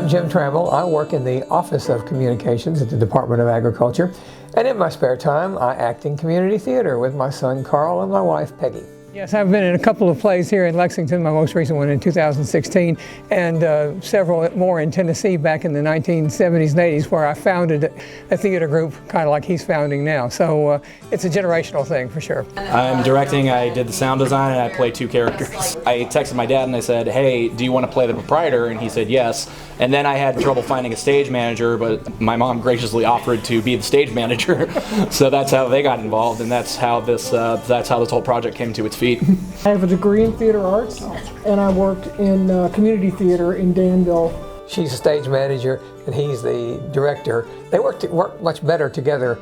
I'm Jim Trammell. I work in the Office of Communications at the Department of Agriculture, and in my spare time I act in community theater with my son Carl and my wife Peggy. Yes, I've been in a couple of plays here in Lexington, my most recent one in 2016, and several more in Tennessee back in the 1970s and 80s, where I founded a theater group kind of like he's founding now. So it's a generational thing for sure. I'm directing, I did the sound design, and I play two characters. I texted my dad and I said, hey, do you want to play the proprietor? And he said yes. And then I had trouble finding a stage manager, but my mom graciously offered to be the stage manager. So that's how they got involved, and that's how this whole project came to its feet. I have a degree in theater arts, and I worked in community theater in Danville. She's a stage manager, and he's the director. They work much better together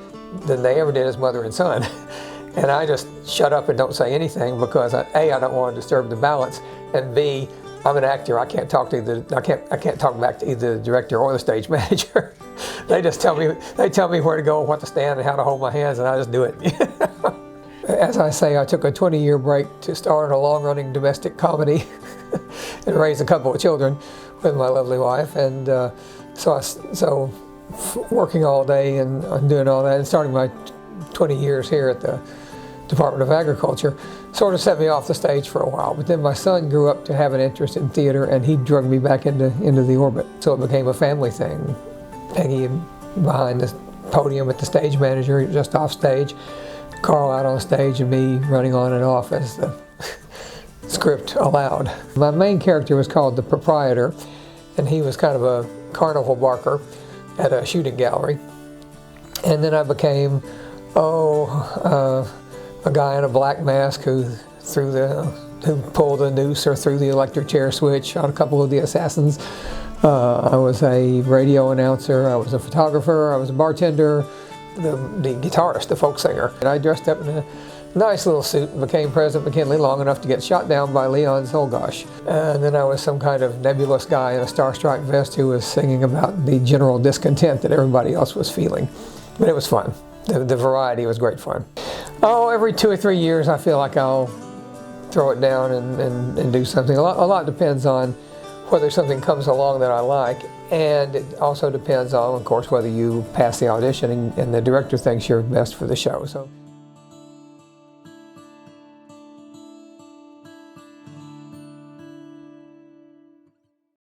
than they ever did as mother and son. And I just shut up and don't say anything because A, I don't want to disturb the balance, and B, I'm an actor. I can't talk to I can't talk back to either the director or the stage manager. They just tell me where to go, what to stand, and how to hold my hands, and I just do it. As I say, I took a 20-year break to star in a long-running domestic comedy and raise a couple of children with my lovely wife, and so working all day and doing all that, and starting my 20 years here at the Department of Agriculture sort of set me off the stage for a while. But then my son grew up to have an interest in theater, and he drug me back into the orbit. So it became a family thing. Peggy behind the podium with the stage manager just off stage, Carl out on stage, and me running on and off as the script allowed. My main character was called the proprietor, and he was kind of a carnival barker at a shooting gallery. And then I became, a guy in a black mask who pulled a noose or threw the electric chair switch on a couple of the assassins. I was a radio announcer, I was a photographer, I was a bartender, the guitarist, the folk singer. And I dressed up in a nice little suit and became President McKinley long enough to get shot down by Leon Zolgosh. And then I was some kind of nebulous guy in a star-striped vest who was singing about the general discontent that everybody else was feeling. But it was fun. The variety was great fun. Every 2 or 3 years I feel like I'll throw it down and do something. A lot depends on whether something comes along that I like, and it also depends on, of course, whether you pass the audition and the director thinks you're best for the show. So.